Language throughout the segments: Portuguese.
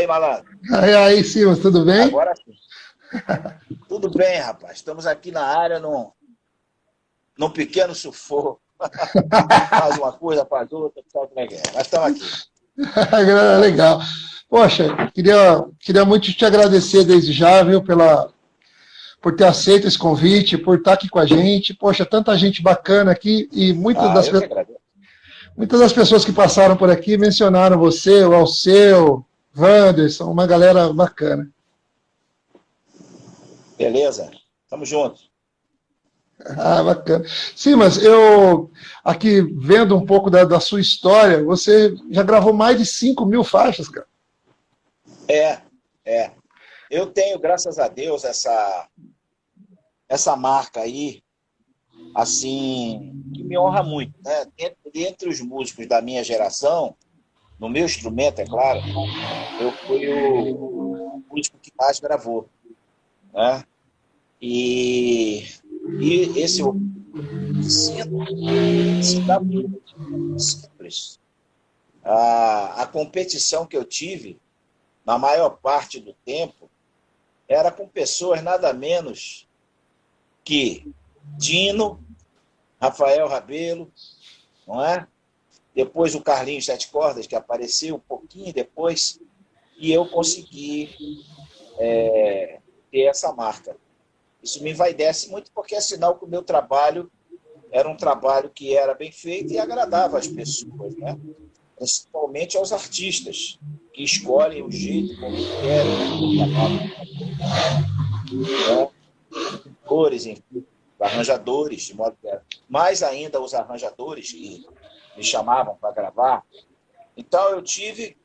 aí, malandro? Aí, Simas, tudo bem? Agora sim. Tudo bem, rapaz. Estamos aqui na área num pequeno sufoco. Faz uma coisa, faz outra, sabe como é que é. Mas estamos aqui. Legal. Poxa, queria muito te agradecer desde já, viu, por ter aceito esse convite, por estar aqui com a gente. Poxa, tanta gente bacana aqui e Eu que agradeço. muitas das pessoas que passaram por aqui mencionaram você, o Alceu, Wanderson, uma galera bacana. Beleza? Tamo junto. Ah, bacana. Sim, mas eu, aqui vendo um pouco da sua história, você já gravou mais de 5.000 faixas, cara. É, é. Eu tenho, graças a Deus, essa marca aí, assim, que me honra muito, né? Entre os músicos da minha geração, no meu instrumento, é claro, eu fui o músico que mais gravou, né? E, e esse sinto se dá muito simples. A competição que eu tive, na maior parte do tempo, era com pessoas nada menos que Dino, Rafael Rabelo, não é? Depois o Carlinhos Sete Cordas, que apareceu um pouquinho depois, e eu consegui ter essa marca. Isso me envaidece muito porque é sinal que o meu trabalho era um trabalho que era bem feito e agradava as pessoas, né? Principalmente aos artistas, que escolhem o jeito como querem o seu trabalho, né? Cores, enfim, arranjadores, de modo que era. Mais ainda os arranjadores que me chamavam para gravar. Então eu tive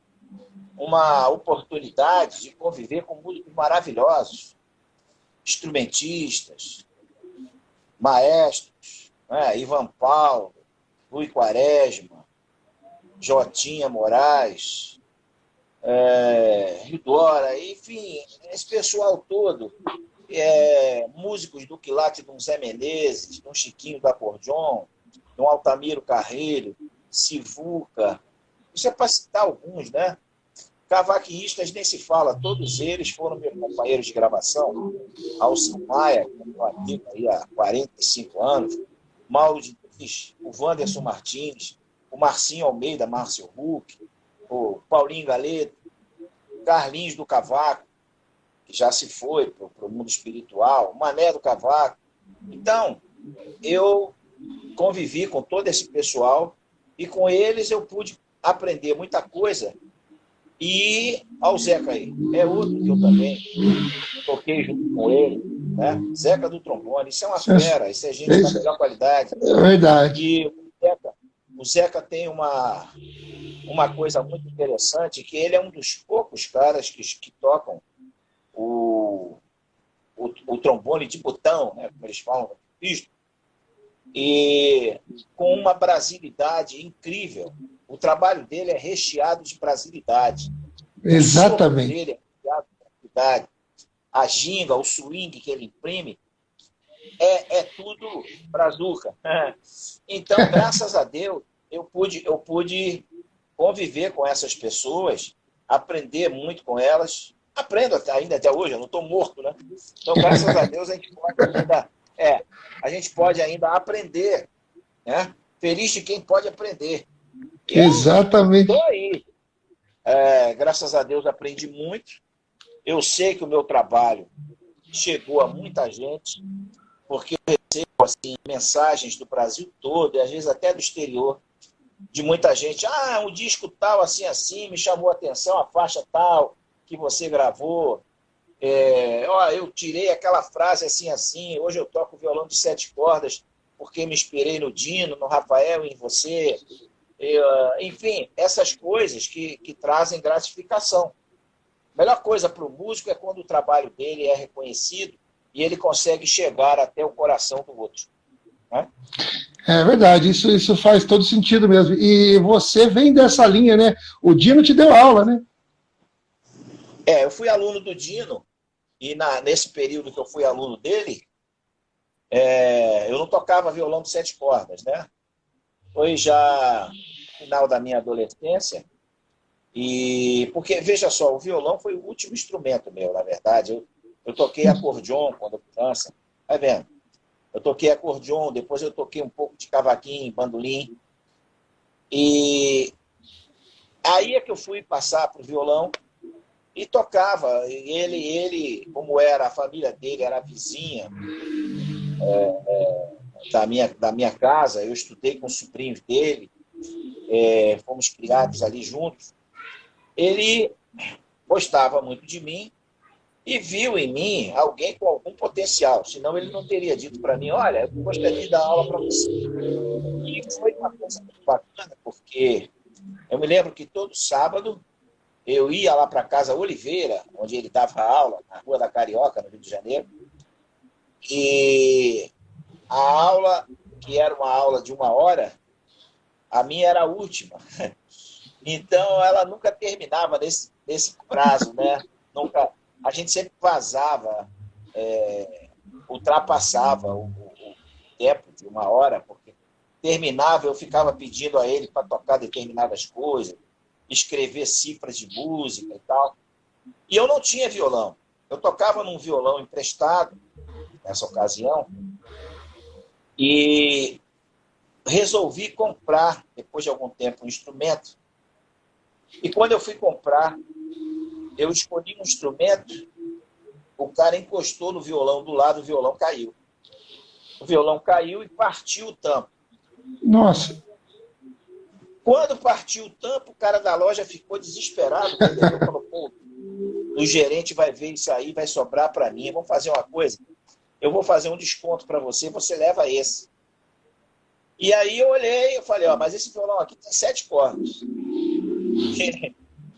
uma oportunidade de conviver com músicos maravilhosos, instrumentistas, maestros, né? Ivan Paulo, Rui Quaresma, Jotinha Moraes, Rio Dora, enfim, esse pessoal todo, músicos do quilate de um Zé Menezes, de um Chiquinho do Acordeon, de um Altamiro Carreiro, Sivuca, isso é para citar alguns, né? Cavaquistas nem se fala, todos eles foram meus companheiros de gravação. Alceu Maia, que é meu amigo aí há 45 anos, Mauro de Diniz, o Wanderson Martins, o Marcinho Almeida, Márcio Huck, o Paulinho Galeto, Carlinhos do Cavaco, que já se foi para o mundo espiritual, o Mané do Cavaco. Então, eu convivi com todo esse pessoal e com eles eu pude aprender muita coisa. E ao Zeca aí, é outro que eu também toquei junto com ele, né? Zeca do trombone, isso é uma fera, isso é gente da melhor qualidade. É verdade. E o Zeca tem uma coisa muito interessante, que ele é um dos poucos caras que tocam o trombone de botão, né, como eles falam, e com uma brasilidade incrível. O trabalho dele é recheado de brasilidade. O sopro Exatamente. dele é recheado de brasilidade. A ginga, o swing que ele imprime, é tudo brazuca. Então, graças a Deus, eu pude conviver com essas pessoas, aprender muito com elas. Aprendo ainda até hoje, eu não estou morto, né? Então, graças a Deus, a gente pode ainda aprender, né? Feliz de quem pode aprender. Eu estou Exatamente. aí. Graças a Deus, aprendi muito. Eu sei que o meu trabalho chegou a muita gente, porque eu recebo assim, mensagens do Brasil todo, e às vezes até do exterior, de muita gente. Um disco tal, assim, assim, me chamou a atenção, a faixa tal, que você gravou. Eu tirei aquela frase assim, assim, hoje eu toco violão de 7 cordas, porque me inspirei no Dino, no Rafael e em você. Enfim, essas coisas que trazem gratificação. A melhor coisa para o músico é quando o trabalho dele é reconhecido e ele consegue chegar até o coração do outro, né? É verdade, isso faz todo sentido mesmo. E você vem dessa linha, né? O Dino te deu aula, né? Eu fui aluno do Dino e nesse período que eu fui aluno dele, eu não tocava violão de 7 cordas, né? Foi já no final da minha adolescência E porque, veja só, o violão foi o último instrumento meu, na verdade. Eu toquei acordeon quando criança, vai vendo? Eu toquei acordeon, depois eu toquei um pouco de cavaquinho, bandolim. E aí é que eu fui passar para o violão e tocava. E como era, a família dele era vizinha da minha casa, eu estudei com os sobrinhos dele, fomos criados ali juntos. Ele gostava muito de mim e viu em mim alguém com algum potencial, senão ele não teria dito para mim, olha, eu gostaria de dar aula para você. E foi uma coisa muito bacana, porque eu me lembro que todo sábado eu ia lá para a Casa Oliveira, onde ele dava aula, na Rua da Carioca, no Rio de Janeiro, e a aula, que era uma aula de 1 hora, a minha era a última. Então, ela nunca terminava nesse prazo, né? Nunca, a gente sempre vazava, ultrapassava o tempo de 1 hora, porque terminava, eu ficava pedindo a ele para tocar determinadas coisas, escrever cifras de música e tal. E eu não tinha violão. Eu tocava num violão emprestado, nessa ocasião, e resolvi comprar, depois de algum tempo, um instrumento. E quando eu fui comprar, eu escolhi um instrumento, o cara encostou no violão do lado, o violão caiu. O violão caiu e partiu o tampo. Nossa. Quando partiu o tampo, o cara da loja ficou desesperado, entendeu? Falou, pô, o gerente vai ver isso aí, vai sobrar para mim. Vamos fazer uma coisa, eu vou fazer um desconto para você, você leva esse. E aí eu olhei, eu falei, mas esse violão aqui tem 7 cordas.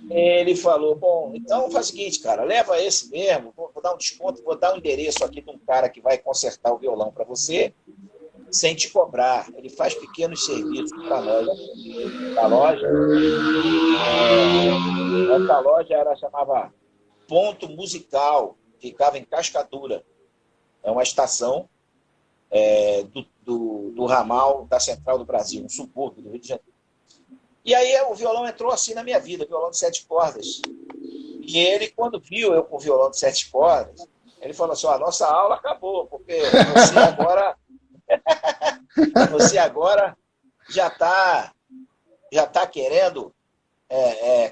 Ele falou, bom, então faz o seguinte, cara, leva esse mesmo, vou dar um desconto, vou dar um endereço aqui de um cara que vai consertar o violão para você, sem te cobrar. Ele faz pequenos serviços para nós da loja. Essa loja chamava Ponto Musical, ficava em Cascadura. É uma estação do ramal da Central do Brasil, um subúrbio do Rio de Janeiro. E aí o violão entrou assim na minha vida, violão de 7 cordas. E ele, quando viu eu com o violão de 7 cordas, ele falou assim, a nossa aula acabou, porque você agora já está querendo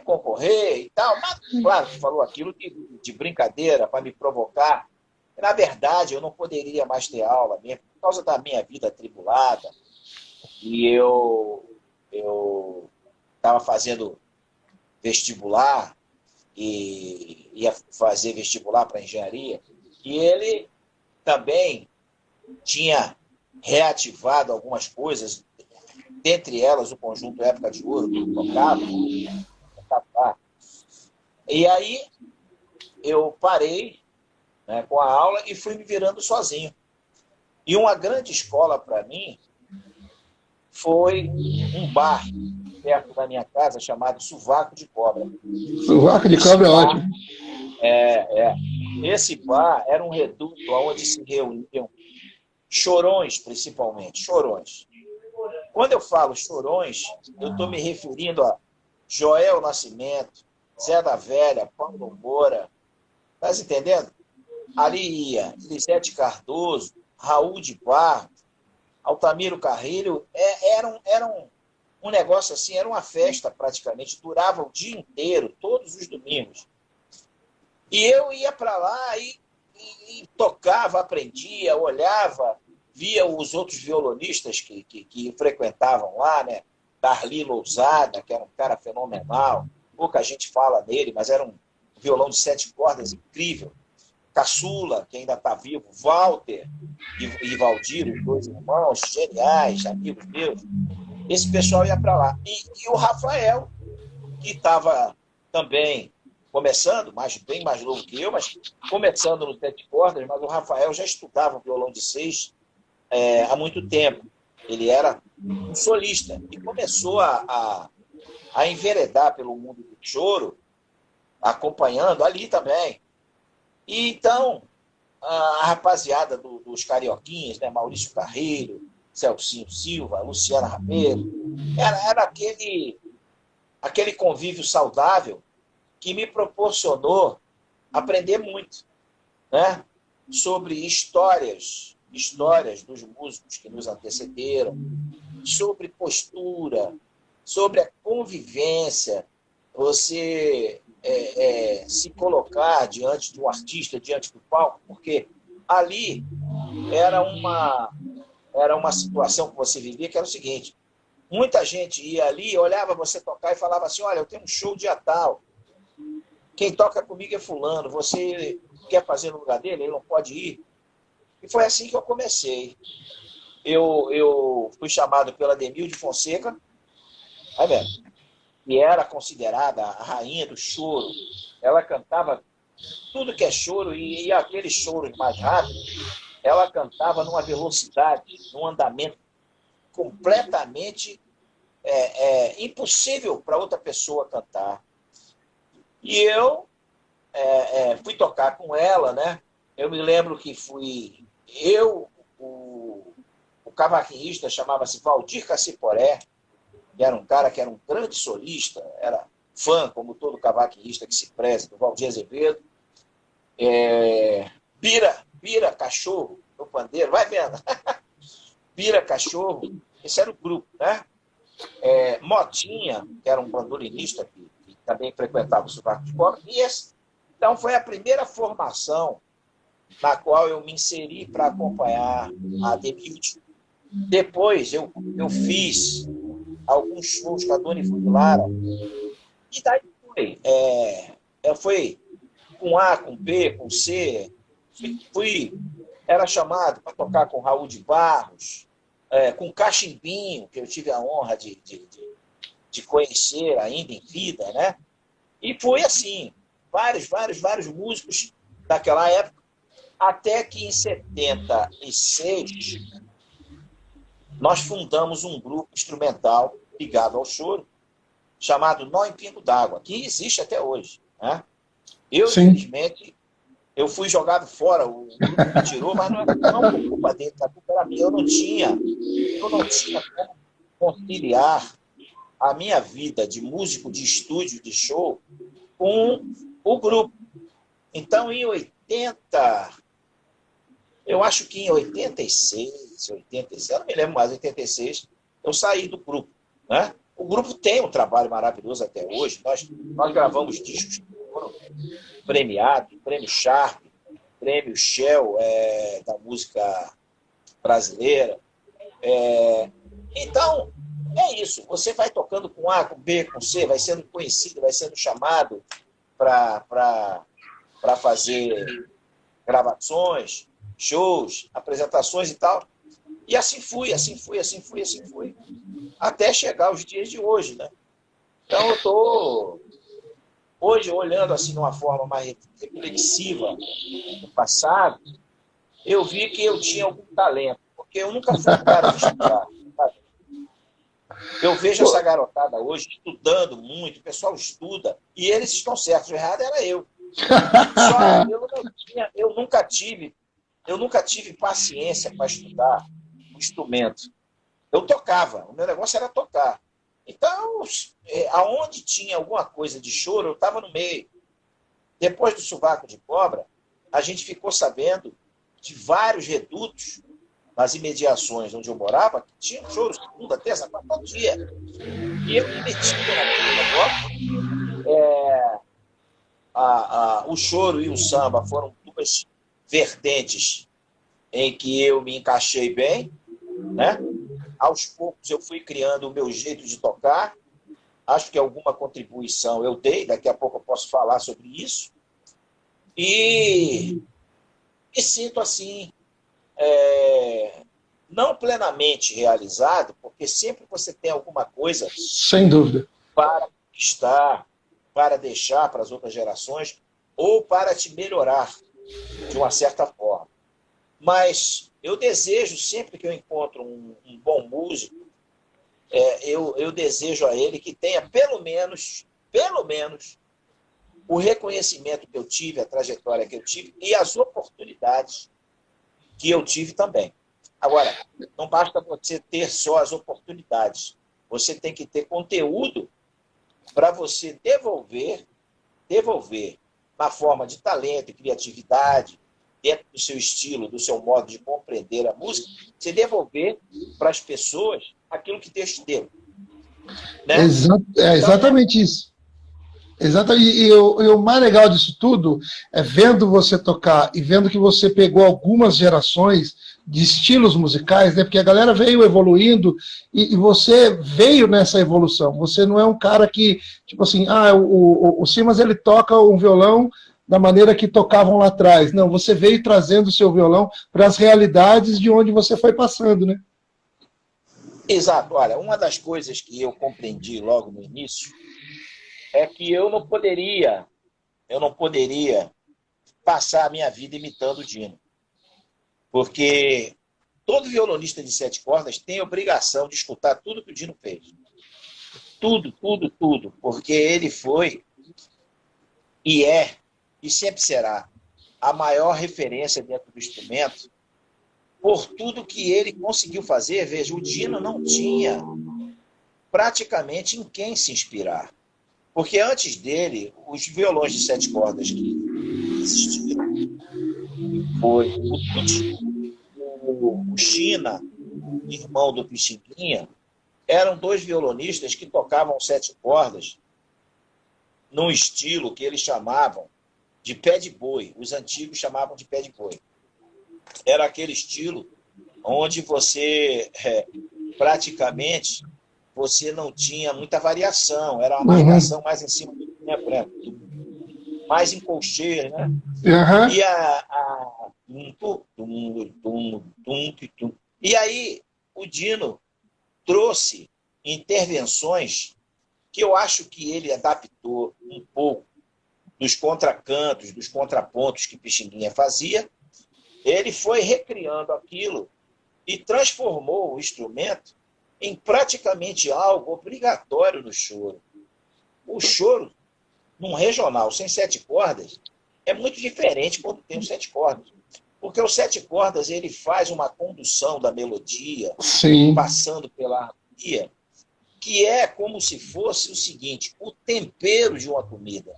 concorrer e tal. Mas, claro, falou aquilo de brincadeira, para me provocar. Na verdade, eu não poderia mais ter aula mesmo, por causa da minha vida atribulada. E eu estava fazendo vestibular e ia fazer vestibular para engenharia. E ele também tinha reativado algumas coisas, dentre elas o conjunto Época de Ouro, que eu tocava. E aí eu parei, né, com a aula e fui me virando sozinho. E uma grande escola para mim foi um bar perto da minha casa chamado Sovaco de Cobra. Sovaco de Cobra é ótimo. Esse bar era um reduto onde se reuniam chorões, principalmente, chorões. Quando eu falo chorões, eu estou me referindo a Joel Nascimento, Zé da Velha, Paulo Moura, tá entendendo? Ali ia Lisete Cardoso, Raul de Barros, Altamiro Carrilho, era um negócio assim, era uma festa praticamente, durava o dia inteiro, todos os domingos. E eu ia para lá e tocava, aprendia, olhava, via os outros violonistas que frequentavam lá, né? Darli Lousada, que era um cara fenomenal, pouca gente fala nele, mas era um violão de 7 cordas incrível. Caçula, que ainda está vivo, Walter e Valdir, os 2 irmãos, geniais, amigos meus. Esse pessoal ia para lá. E o Rafael, que estava também começando, bem mais novo que eu, mas começando no 7 cordas, mas o Rafael já estudava violão de 6 há muito tempo. Ele era um solista e começou a enveredar pelo mundo do choro, acompanhando ali também. E então, a rapaziada dos carioquinhas, né? Maurício Carreiro, Celcinho Silva, Luciana Rabeiro, era aquele convívio saudável que me proporcionou aprender muito, né? Sobre histórias dos músicos que nos antecederam, sobre postura, sobre a convivência, você se colocar diante de um artista, diante do palco, porque ali era uma situação que você vivia que era o seguinte: muita gente ia ali, olhava você tocar e falava assim: olha, eu tenho um show dia tal, quem toca comigo é fulano, você quer fazer no lugar dele? Ele não pode ir. E foi assim que eu comecei. Eu fui chamado pela Demilde Fonseca, aí mesmo, que era considerada a rainha do choro. Ela cantava tudo que é choro, e aqueles choros mais rápidos, ela cantava numa velocidade, num andamento completamente impossível para outra pessoa cantar. E eu fui tocar com ela, né? Eu me lembro que fui o cavaquinista chamava-se Valdir Caciporé, que era um cara que era um grande solista, era fã, como todo cavaquinista que se preze, do Valdir Azevedo. Bira Cachorro, no pandeiro, vai vendo. Bira Cachorro, esse era o grupo, né? Motinha, que era um bandolinista que também frequentava o Sovaco de Cobra. Então, foi a primeira formação na qual eu me inseri para acompanhar a Demilde. Depois, eu fiz alguns shows com a Dona Ivone Lara, e daí foi com A, com B, com C. Era chamado para tocar com Raul de Barros, com Cachimbinho, que eu tive a honra de conhecer ainda em vida, né? E foi assim, vários músicos daquela época, até que em 76 nós fundamos um grupo instrumental ligado ao choro, chamado Nó em Pingo d'Água, que existe até hoje, né? Eu, Sim. infelizmente, eu fui jogado fora, o grupo me tirou, mas não por culpa dele, a culpa era minha. Eu não tinha como conciliar a minha vida de músico de estúdio, de show, com o grupo. Então, em 80, eu acho que em 86, eu não me lembro mais, 86, eu saí do grupo, né? O grupo tem um trabalho maravilhoso até hoje. Nós gravamos discos que foram premiados, Prêmio Sharp, Prêmio Shell da música brasileira. Então, é isso. Você vai tocando com A, com B, com C, vai sendo conhecido, vai sendo chamado para fazer gravações, shows, apresentações e tal. E assim fui, até chegar aos dias de hoje, né? Então, eu estou hoje olhando assim de uma forma mais reflexiva no passado. Eu vi que eu tinha algum talento, porque eu nunca fui um cara de estudar. Sabe? Eu vejo essa garotada hoje estudando muito, o pessoal estuda, e eles estão certos, o errado era eu. Só eu nunca tive paciência para estudar o instrumento. Eu tocava, o meu negócio era tocar. Então, aonde tinha alguma coisa de choro, eu estava no meio. Depois do Sovaco de Cobra, a gente ficou sabendo de vários redutos nas imediações onde eu morava, que tinham choro segunda, terça, quarta, todo dia. E eu me meti naquele negócio. O choro e o samba foram duas vertentes em que eu me encaixei bem, né? Aos poucos eu fui criando o meu jeito de tocar. Acho que alguma contribuição eu dei, daqui a pouco eu posso falar sobre isso. E me sinto assim, não plenamente realizado, porque sempre você tem alguma coisa, sem dúvida, para conquistar, para deixar para as outras gerações, ou para te melhorar de uma certa forma. Mas eu desejo, sempre que eu encontro um bom músico, eu desejo a ele que tenha pelo menos, o reconhecimento que eu tive, a trajetória que eu tive e as oportunidades que eu tive também. Agora, não basta você ter só as oportunidades. Você tem que ter conteúdo para você devolver na forma de talento e criatividade, dentro do seu estilo, do seu modo de compreender a música, você devolver para as pessoas aquilo que Deus te deu. Né? Exatamente isso. Exatamente. E o mais legal disso tudo é vendo você tocar e vendo que você pegou algumas gerações de estilos musicais, né? Porque a galera veio evoluindo e você veio nessa evolução. Você não é um cara que, tipo assim, o Simas ele toca um violão da maneira que tocavam lá atrás. Não, você veio trazendo o seu violão para as realidades de onde você foi passando, né? Exato. Olha, uma das coisas que eu compreendi logo no início é que eu não poderia passar a minha vida imitando o Dino. Porque todo violonista de 7 cordas tem a obrigação de escutar tudo que o Dino fez. Tudo, tudo, tudo. Porque ele foi e é, e sempre será, a maior referência dentro do instrumento por tudo que ele conseguiu fazer. Veja, o Dino não tinha praticamente em quem se inspirar. Porque antes dele, os violões de 7 cordas que existiram foi o Tuti, o China, irmão do Pixinguinha, eram 2 violonistas que tocavam 7 cordas num estilo que eles chamavam de pé de boi. Os antigos chamavam de pé de boi. Era aquele estilo onde você, praticamente, você não tinha muita variação. Era uma marcação mais em cima do tempo, né? Mais em colcheia, né? E E aí, o Dino trouxe intervenções que eu acho que ele adaptou um pouco dos contracantos, dos contrapontos que Pixinguinha fazia. Ele foi recriando aquilo e transformou o instrumento em praticamente algo obrigatório no choro. O choro, num regional sem 7 cordas, é muito diferente quando tem os 7 cordas. Porque o 7 cordas ele faz uma condução da melodia, Sim, passando pela harmonia, que é como se fosse o seguinte, o tempero de uma comida.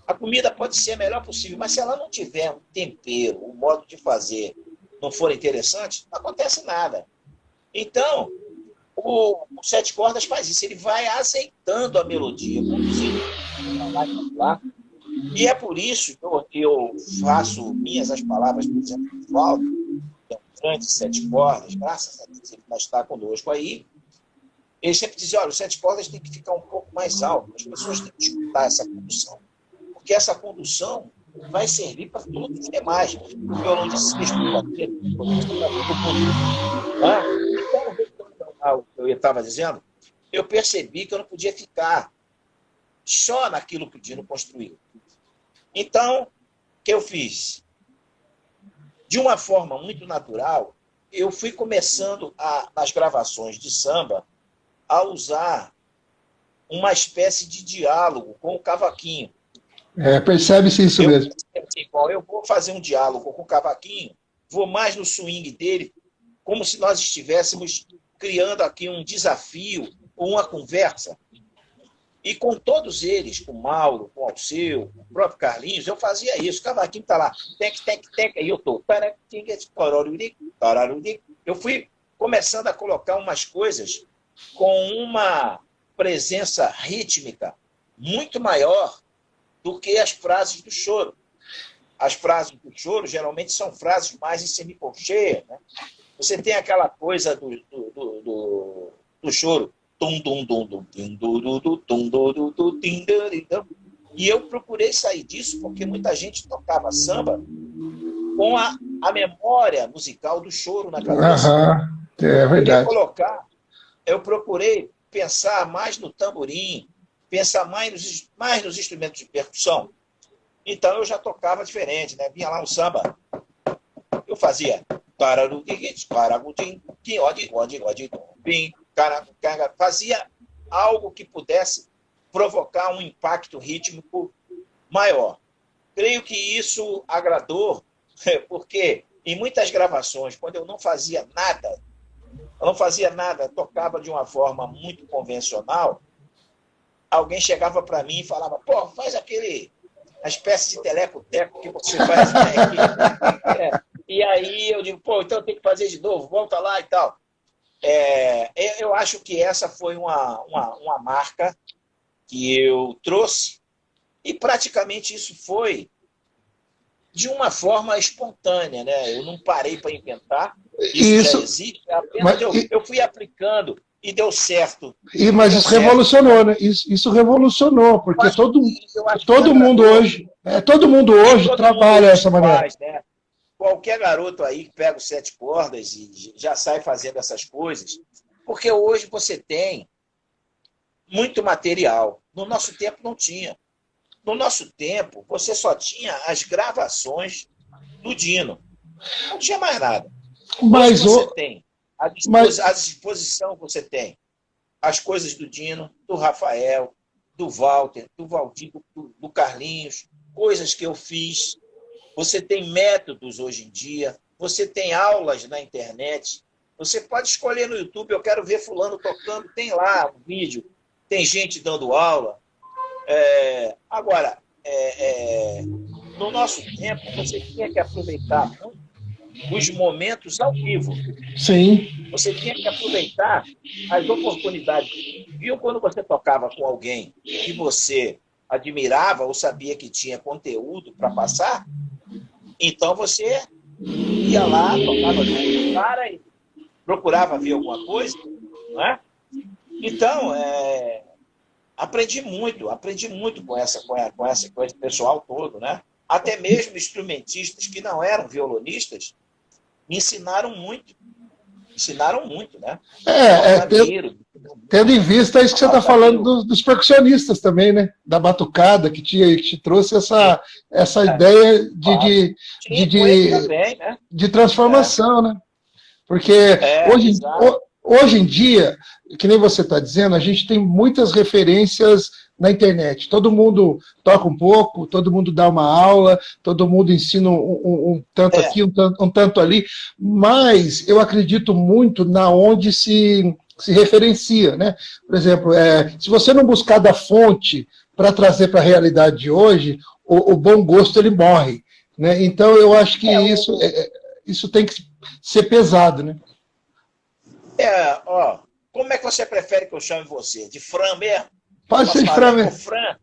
A comida pode ser a melhor possível, mas se ela não tiver um tempero, um modo de fazer, não for interessante, não acontece nada. Então, o 7 cordas faz isso, ele vai aceitando a melodia, conduzindo lá. E é por isso que eu faço minhas as palavras, por exemplo, do Valdo, que é um grande 7 cordas, graças a Deus ele vai estar conosco aí. Ele sempre diz, olha, os 7 cordas tem que ficar um pouco mais alto, as pessoas têm que escutar essa condução, porque essa condução vai servir para todos os demais. O violão de sexto, o quarteto, para todo mundo. Então, eu estava dizendo, eu percebi que eu não podia ficar só naquilo que o Dino construiu. Então, o que eu fiz? De uma forma muito natural, eu fui começando, nas gravações de samba, a usar uma espécie de diálogo com o cavaquinho. Percebe-se isso mesmo. Eu vou fazer um diálogo com o cavaquinho, vou mais no swing dele, como se nós estivéssemos criando aqui um desafio ou uma conversa. E com todos eles, com o Mauro, com o Alceu, com o próprio Carlinhos, eu fazia isso. O cavaquinho está lá, tec, e eu estou. Eu fui começando a colocar umas coisas com uma presença rítmica muito maior do que as frases do choro. As frases do choro geralmente são frases mais em semicolcheia, né? Você tem aquela coisa do choro. E eu procurei sair disso porque muita gente tocava samba com a memória musical do choro na cabeça. É verdade. Eu procurei pensar mais no tamborim, pensar mais nos instrumentos de percussão. Então eu já tocava diferente, né? Vinha lá um samba, eu fazia fazia algo que pudesse provocar um impacto rítmico maior. Creio que isso agradou, porque em muitas gravações, quando eu não fazia nada, tocava de uma forma muito convencional, alguém chegava para mim e falava, pô, faz a espécie de teleco-teco que você faz, né? E aí eu digo, pô, então tem que fazer de novo, volta lá e tal. Eu acho que essa foi uma marca que eu trouxe, e praticamente isso foi de uma forma espontânea, né? Eu não parei para inventar, isso já existe, apenas eu fui aplicando e deu certo. Mas isso revolucionou, né? Isso revolucionou, porque todo mundo hoje trabalha dessa maneira. Né? Qualquer garoto aí que pega os 7 cordas e já sai fazendo essas coisas, porque hoje você tem muito material. No nosso tempo não tinha. No nosso tempo, você só tinha as gravações do Dino. Não tinha mais nada. Mas você tem a disposição que você tem. As coisas do Dino, do Rafael, do Walter, do Valdir, do Carlinhos, coisas que eu fiz. Você tem métodos hoje em dia. Você tem aulas na internet. Você pode escolher no YouTube, eu quero ver fulano tocando. Tem lá um vídeo. Tem gente dando aula. Agora, no nosso tempo, você tinha que aproveitar muito os momentos ao vivo. Sim. Você tinha que aproveitar as oportunidades. Viu quando você tocava com alguém que você admirava ou sabia que tinha conteúdo para passar? Então você ia lá, tocava com o cara e procurava ver alguma coisa, não é? Então, aprendi muito com esse pessoal todo, né? Até mesmo instrumentistas que não eram violonistas me ensinaram muito, né? Tendo em vista isso que você está falando dos percussionistas também, né? Da batucada que te trouxe essa ideia de transformação, né? Porque hoje em dia, que nem você está dizendo, a gente tem muitas referências na internet. Todo mundo toca um pouco, todo mundo dá uma aula, todo mundo ensina um tanto aqui, um tanto ali, mas eu acredito muito na onde se referencia, né? Por exemplo, se você não buscar da fonte para trazer para a realidade de hoje, o bom gosto ele morre, né? Então eu acho que isso tem que ser pesado, né? Como é que você prefere que eu chame você? De Fran mesmo? Pode ser de Fran mesmo. Fran.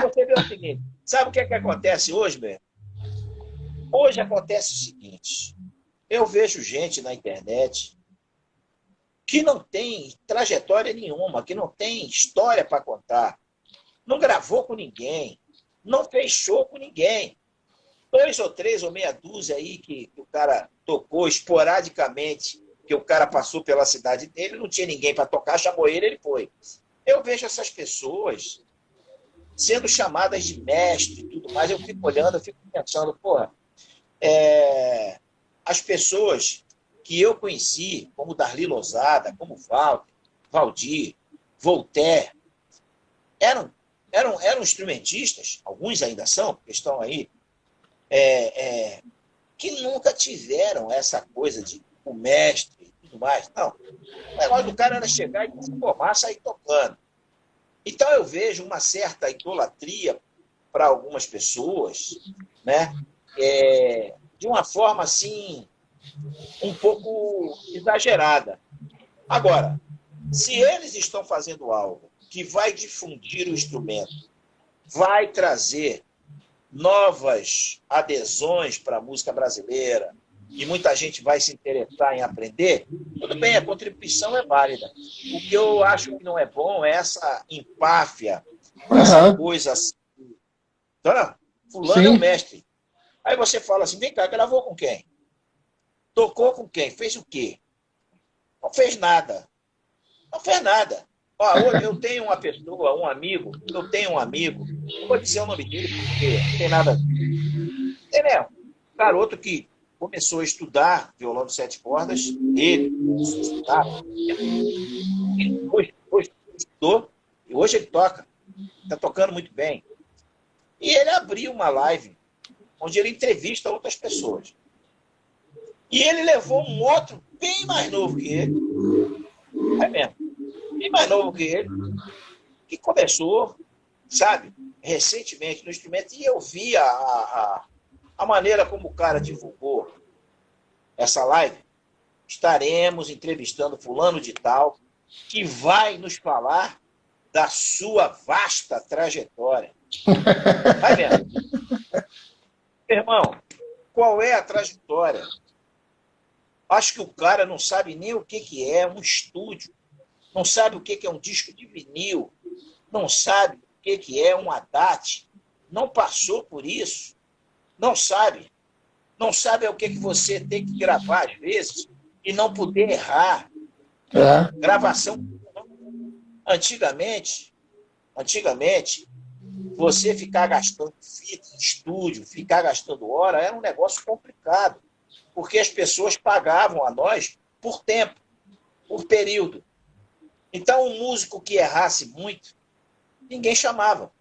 Você vê o seguinte, sabe o que acontece hoje, meu? Hoje acontece o seguinte, eu vejo gente na internet que não tem trajetória nenhuma, que não tem história para contar, não gravou com ninguém, não fez show com ninguém. 2 ou 3 ou meia dúzia aí que o cara tocou esporadicamente, que o cara passou pela cidade dele, não tinha ninguém para tocar, chamou ele foi. Eu vejo essas pessoas sendo chamadas de mestre e tudo mais, eu fico olhando, eu fico pensando, porra, as pessoas que eu conheci, como Darli Lousada, como Walter, Valdir, Voltaire, eram instrumentistas, alguns ainda são, porque estão aí, que nunca tiveram essa coisa de o mestre e tudo mais. Não. O negócio do cara era chegar e se formar, sair tocando. Então eu vejo uma certa idolatria para algumas pessoas, né? De uma forma assim, um pouco exagerada. Agora, se eles estão fazendo algo que vai difundir o instrumento, vai trazer novas adesões para a música brasileira, e muita gente vai se interessar em aprender, tudo bem, a contribuição é válida. O que eu acho que não é bom é essa empáfia, essa coisa assim. Então, fulano é o mestre. Aí você fala assim, vem cá, gravou com quem? Tocou com quem? Fez o quê? Não fez nada. Não fez nada. Eu tenho uma pessoa, um amigo, não vou dizer o nome dele porque não tem nada a ver. Entendeu? Garoto que começou a estudar violão de 7 cordas, ele estudou, e hoje ele toca, está tocando muito bem. E ele abriu uma live onde ele entrevista outras pessoas. E ele levou um outro bem mais novo que ele. É mesmo. bem mais novo que ele, que começou, sabe, recentemente no instrumento, e eu vi a maneira como o cara divulgou essa live. Estaremos entrevistando fulano de tal, que vai nos falar da sua vasta trajetória. Vai vendo. Irmão, qual é a trajetória? Acho que o cara não sabe nem o que é um estúdio, não sabe o que é um disco de vinil, não sabe o que é um ADAT, não passou por isso, não sabe o que você tem que gravar às vezes e não poder errar. Gravação. Antigamente, você ficar gastando fita em estúdio, ficar gastando hora, era um negócio complicado, porque as pessoas pagavam a nós por tempo, por período. Então, um músico que errasse muito, ninguém chamava.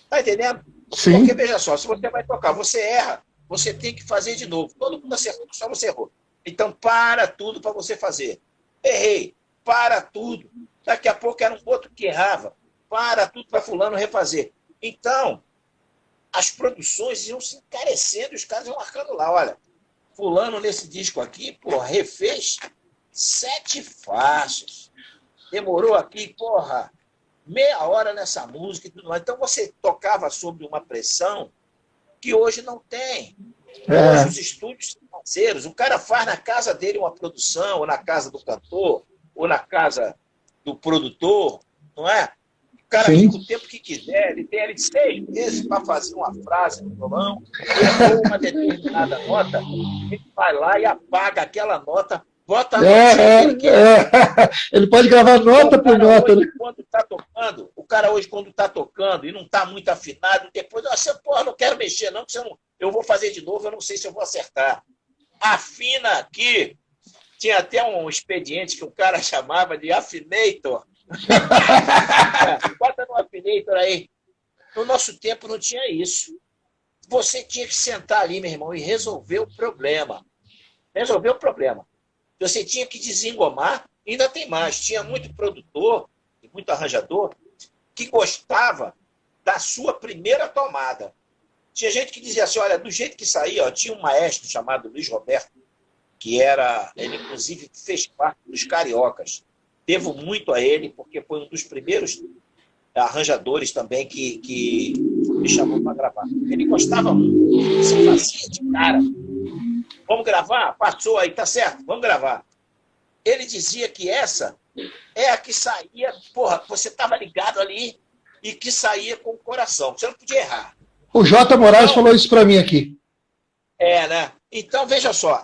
Tá entendendo? Sim. Porque, veja só, se você vai tocar, você erra, você tem que fazer de novo. Todo mundo acertou, só você errou. Então, para tudo para você fazer. Errei, para tudo. Daqui a pouco era um outro que errava. Para tudo para fulano refazer. Então, as produções iam se encarecendo, os caras iam marcando lá, olha, fulano nesse disco aqui, pô, refez 7 faixas. Demorou aqui, porra, meia hora nessa música e tudo mais. Então você tocava sobre uma pressão que hoje não tem. Hoje os estúdios são parceiros. O cara faz na casa dele uma produção, ou na casa do cantor, ou na casa do produtor, não é? O cara fica o tempo que quiser, ele tem ali 6 meses para fazer uma frase no violão, errou uma determinada nota, ele vai lá e apaga aquela nota, bota a nota que ele quer. Ele pode gravar nota por nota. Hoje, o cara hoje, quando está tocando e não está muito afinado, depois, você, porra, não quero mexer, não, porque eu vou fazer de novo, eu não sei se eu vou acertar. Afina aqui. Tinha até um expediente que o cara chamava de afinator. Bota no afinator aí. No nosso tempo não tinha isso. Você tinha que sentar ali, meu irmão, e resolver o problema. Resolver o problema. Você tinha que desengomar. Ainda tem mais. Tinha muito produtor e muito arranjador que gostava da sua primeira tomada. Tinha gente que dizia assim, olha, do jeito que saía, ó, tinha um maestro chamado Luiz Roberto, que ele inclusive fez parte dos Cariocas. Devo muito a ele, porque foi um dos primeiros arranjadores também que me chamou para gravar. Ele gostava muito, se fazia de cara. Vamos gravar? Passou aí, tá certo, vamos gravar. Ele dizia que essa é a que saía, porra, você estava ligado ali e que saía com o coração. Você não podia errar. O J. Moraes falou isso para mim aqui. Né? Então, veja só,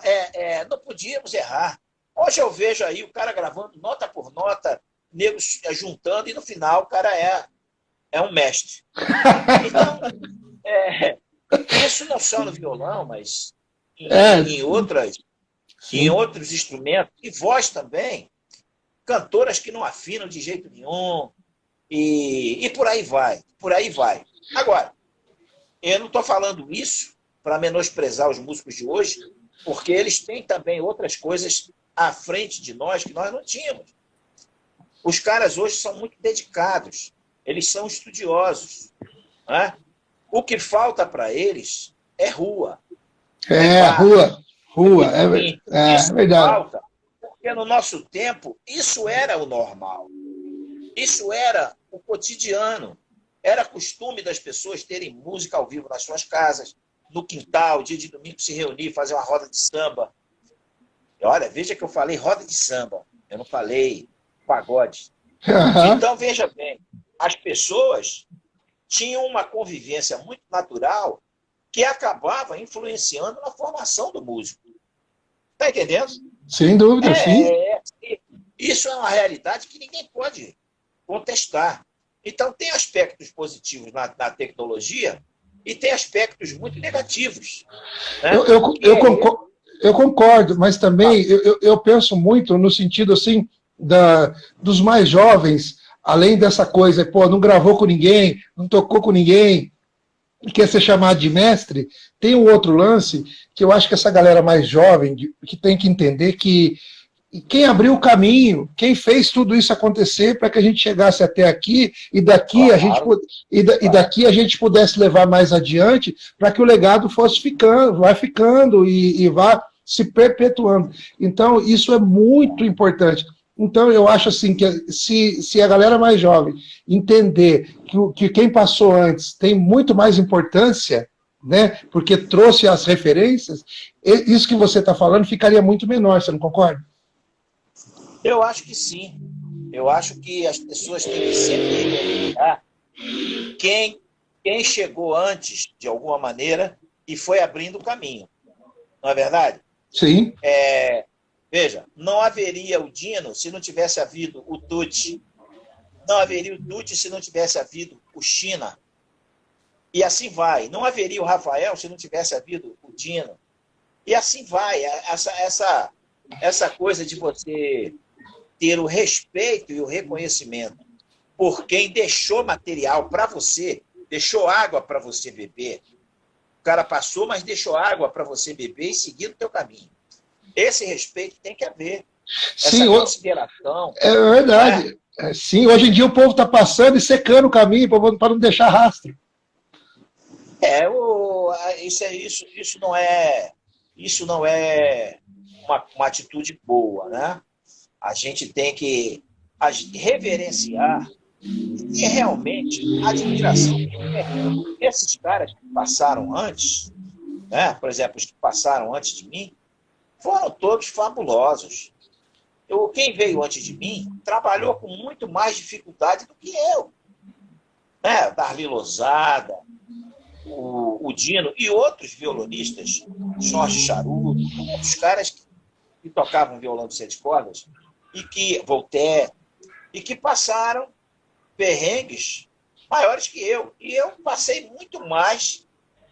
não podíamos errar. Hoje eu vejo aí o cara gravando nota por nota, negros juntando, e no final o cara é um mestre. Então, isso não só no violão, mas em outros instrumentos, e voz também, cantoras que não afinam de jeito nenhum, e por aí vai, por aí vai. Agora, eu não estou falando isso para menosprezar os músicos de hoje, porque eles têm também outras coisas à frente de nós que nós não tínhamos. Os caras hoje são muito dedicados, eles são estudiosos. Né? O que falta para eles é rua. Rua, é verdade. Falta, porque no nosso tempo, isso era o normal. Isso era o cotidiano. Era costume das pessoas terem música ao vivo nas suas casas, no quintal, dia de domingo se reunir, fazer uma roda de samba. E olha, veja que eu falei roda de samba, eu não falei pagode. Então, veja bem, as pessoas tinham uma convivência muito natural que acabava influenciando na formação do músico. Está entendendo? Sem dúvida, sim. Isso é uma realidade que ninguém pode contestar. Então, tem aspectos positivos na tecnologia e tem aspectos muito negativos. Né? Eu concordo, mas também eu penso muito no sentido assim dos mais jovens, além dessa coisa, pô, não gravou com ninguém, não tocou com ninguém, quer ser chamado de mestre. Tem um outro lance que eu acho que essa galera mais jovem que tem que entender que E quem abriu o caminho, quem fez tudo isso acontecer para que a gente chegasse até aqui e daqui Claro, claro. daqui a gente pudesse levar mais adiante para que o legado fosse ficando, vai ficando e vá se perpetuando. Então, isso é muito importante. Então, eu acho assim que se a galera mais jovem entender que quem passou antes tem muito mais importância, né, porque trouxe as referências, isso que você está falando ficaria muito menor, você não concorda? Eu acho que sim. Eu acho que as pessoas têm que sempre reverenciar quem chegou antes, de alguma maneira, e foi abrindo o caminho. Não é verdade? Sim. Veja, não haveria o Dino se não tivesse havido o Tuti. Não haveria o Tuti se não tivesse havido o China. E assim vai. Não haveria o Rafael se não tivesse havido o Dino. E assim vai. Essa coisa de você ter o respeito e o reconhecimento por quem deixou material para você, deixou água para você beber. O cara passou, mas deixou água para você beber e seguir o teu caminho. Esse respeito tem que haver. Essa Sim, consideração. é Não é? verdade. Sim, hoje em dia o povo está passando e secando o caminho para não deixar rastro. Isso não é uma atitude boa, né? A gente tem que reverenciar e realmente admiração. Esses caras que passaram antes, né? Por exemplo, os que passaram antes de mim, foram todos fabulosos. Quem veio antes de mim trabalhou com muito mais dificuldade do que eu. Né? Darli Lozada, o Dino e outros violonistas, Jorge Charuto, outros caras que tocavam violão de 7 cordas, e que, Voltaire, e que passaram perrengues maiores que eu. E eu passei muito mais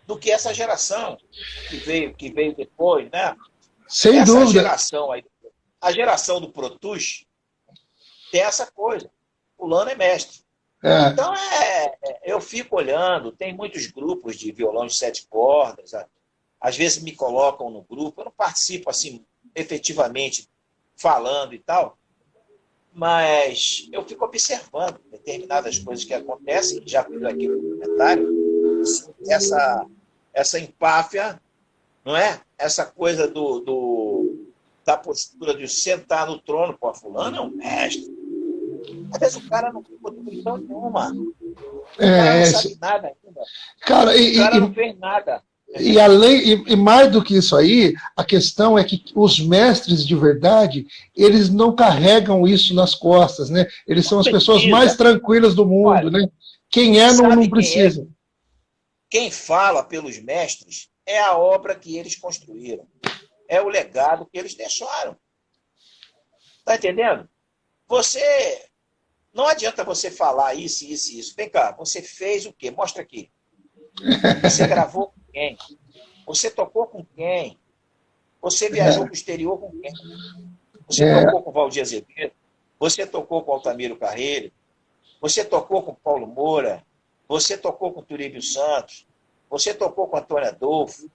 do que essa geração que veio depois, né? Sem Essa dúvida. geração aí, a geração do Protus, tem essa coisa. Fulano é mestre. É. Então, eu fico olhando, tem muitos grupos de violão de 7 cordas, às vezes me colocam no grupo, eu não participo assim, efetivamente, falando e tal, mas eu fico observando determinadas coisas que acontecem, já fiz aqui no comentário, essa empáfia, não é? Essa coisa da postura de sentar no trono, pô, fulano é um mestre. Às vezes o cara não tem contribuição nenhuma. O cara não sabe nada ainda. Cara, O cara não fez nada. e mais do que isso aí, a questão é que os mestres de verdade, eles não carregam isso nas costas, né? Eles são as pessoas mais tranquilas do mundo, Olha, né? Quem é não precisa. Quem fala pelos mestres é a obra que eles construíram. É o legado que eles deixaram. Tá entendendo? Não adianta você falar isso, isso e isso. Vem cá, você fez o quê? Mostra aqui. Você gravou com quem? Você tocou com quem? Você viajou para o exterior com quem? Você tocou com o Valdir Azevedo? Você tocou com o Altamiro Carreiro? Você tocou com o Paulo Moura? Você tocou com o Turíbio Santos? Você tocou com o Antônio Adolfo?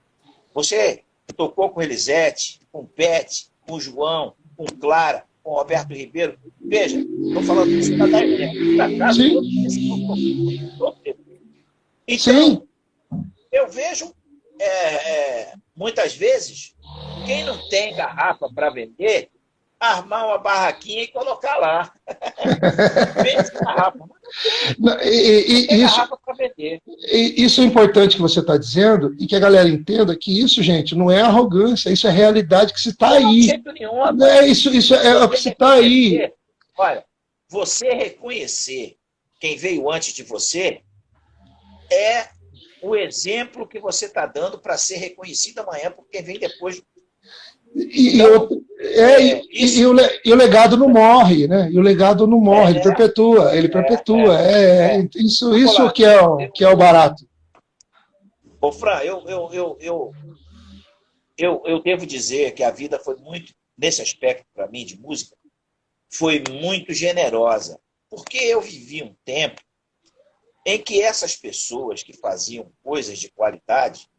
Você tocou com Elisete, com o Pet, com o João, com o Clara, com o Roberto Ribeiro? Veja, estou falando isso para dar exemplo. Então, eu vejo, muitas vezes, quem não tem garrafa para vender, armar uma barraquinha e colocar lá. Vende garrafa. Não tem garrafa para vender. Isso é importante que você está dizendo e que a galera entenda que isso, gente, não é arrogância, isso é realidade que se está aí. De jeito nenhum, isso é o que se está aí. Olha, você reconhecer quem veio antes de você é o exemplo que você está dando para ser reconhecido amanhã por quem vem depois. E o legado não morre, né? E o legado não morre, ele perpetua, Isso que é o barato. Ô, Fran, eu devo dizer que a vida foi muito, nesse aspecto para mim de música, foi muito generosa. Porque eu vivi um tempo em que essas pessoas que faziam coisas de qualidade